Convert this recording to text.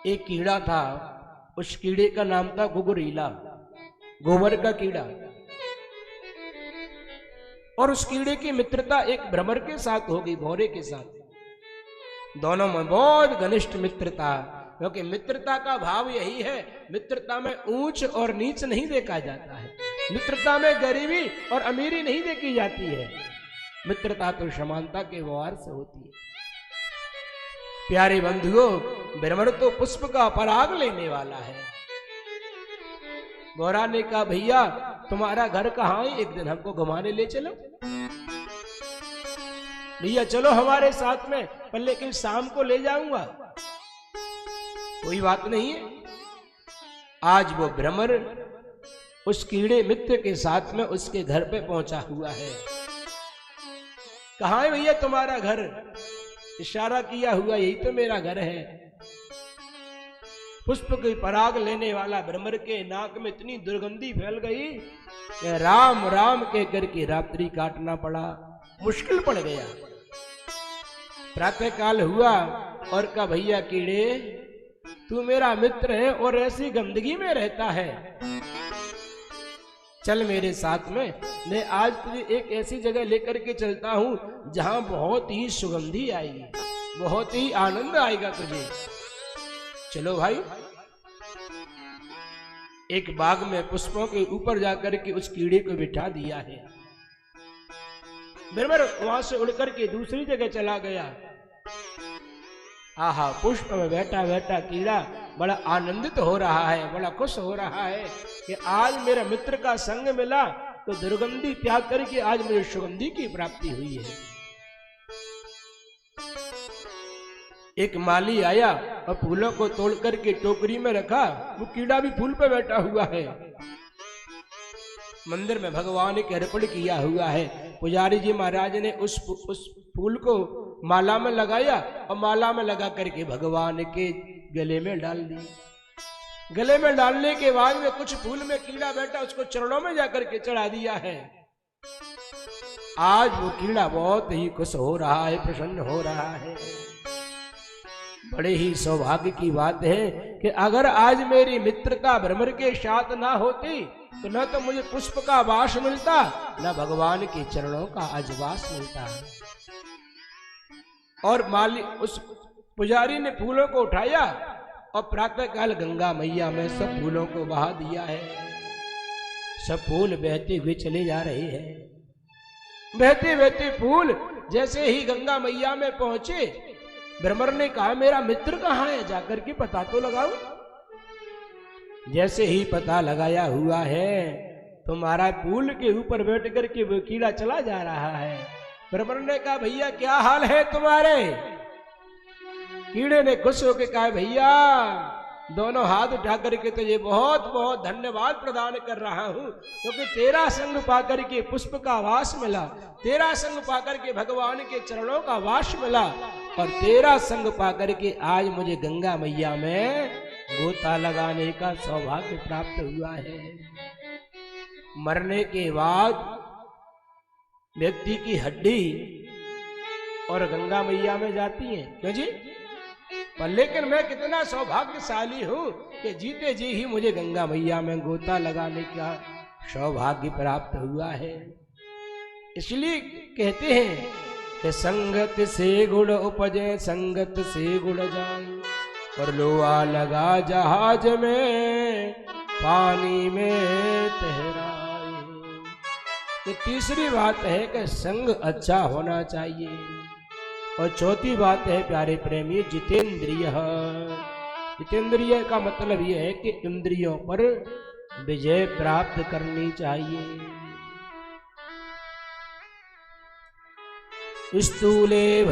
एक कीड़ा था, उस कीड़े का नाम था गुगुरीला, गोबर का कीड़ा। और उस कीड़े की मित्रता एक भ्रमर के साथ हो गई, भौरे के साथ। दोनों में बहुत घनिष्ठ मित्रता, क्योंकि मित्रता का भाव यही है, मित्रता में ऊंच और नीच नहीं देखा जाता है, मित्रता में गरीबी और अमीरी नहीं देखी जाती है, मित्रता तो समानता के व्यवहार से होती है। प्यारे बंधुओं, भ्रमर तो पुष्प का पराग लेने वाला है। गौरा ने कहा, भैया तुम्हारा घर कहाँ है, एक दिन हमको घुमाने ले चलो। भैया चलो हमारे साथ में, पर लेकिन शाम को ले जाऊंगा। कोई बात नहीं है। आज वो भ्रमर उस कीड़े मित्र के साथ में उसके घर पे पहुंचा हुआ है। कहाँ है भैया तुम्हारा घर? इशारा किया हुआ, यही तो मेरा घर है। पुष्प की पराग लेने वाला भ्रमर के नाक में इतनी दुर्गंधी फैल गई कि राम राम के करके रात्रि काटना पड़ा, मुश्किल पड़ गया। प्रातः काल हुआ और कहा, भैया कीड़े तू मेरा मित्र है और ऐसी गंदगी में रहता है, चल मेरे साथ में, मैं आज तुझे एक ऐसी जगह लेकर के चलता हूं जहां बहुत ही सुगंधी आएगी, बहुत ही आनंद आएगा तुझे। चलो भाई। एक बाग में पुष्पों के ऊपर जाकर के उस कीड़े को बिठा दिया है। भ्रमर वहां से उड़कर के दूसरी जगह चला गया। आहा, पुष्प में बैठा बैठा कीड़ा बड़ा आनंदित हो रहा है, बड़ा खुश हो रहा है कि आज मेरा मित्र का संग मिला तो दुर्गंधी त्याग करके आज मुझे सुगंधी की प्राप्ति हुई है। एक माली आया और फूलों को तोड़ करके टोकरी में रखा, वो कीड़ा भी फूल पे बैठा हुआ है। मंदिर में भगवान के अर्पण किया हुआ है। पुजारी जी महाराज ने उस फूल को माला में लगाया और माला में लगा करके भगवान के गले में डाल दी। गले में डालने के बाद में कुछ फूल में कीड़ा बैठा, उसको चरणों में जाकर के चढ़ा दिया है। आज वो कीड़ा बहुत ही खुश हो रहा है, प्रसन्न हो रहा है। बड़े ही सौभाग्य की बात है कि अगर आज मेरी मित्रता भ्रमर के साथ ना होती तो न तो मुझे पुष्प का वास मिलता, न भगवान के चरणों का आजवास मिलता। और माली उस पुजारी ने फूलों को उठाया और प्रातः काल गंगा मैया में सब फूलों को बहा दिया है। सब फूल बहते हुए चले जा रहे हैं। बहते बहते फूल जैसे ही गंगा मैया में पहुंचे, भ्रमर ने कहा, मेरा मित्र कहाँ है, जाकर के पता तो लगाओ। जैसे ही पता लगाया हुआ है तुम्हारा फूल के ऊपर बैठ करके वो कीड़ा चला जा रहा है। भ्रमर ने कहा, भैया क्या हाल है तुम्हारे? कीड़े ने खुश होकर कहा, भैया दोनों हाथ उठा करके तुझे बहुत बहुत धन्यवाद प्रदान कर रहा हूं, क्योंकि तेरा संग पाकर के पुष्प का वास मिला, तेरा संग पाकर के भगवान के चरणों का वास मिला, और तेरा संग पाकर के आज मुझे गंगा मैया में गोता लगाने का सौभाग्य प्राप्त हुआ है। मरने के बाद व्यक्ति की हड्डी और गंगा मैया में जाती है, क्यों जी? पर लेकिन मैं कितना सौभाग्यशाली हूं कि जीते जी ही मुझे गंगा मैया में गोता लगाने का सौभाग्य प्राप्त हुआ है। इसलिए कहते हैं कि संगत से गुण उपजे, संगत से गुण जाए, और लोहा लगा जहाज में, पानी में तैराए। तो तीसरी बात है कि संग अच्छा होना चाहिए। और चौथी बात है प्यारे प्रेमी, जितेंद्रिय। जितेंद्रिय का मतलब यह है कि इंद्रियों पर विजय प्राप्त करनी चाहिए। स्थूले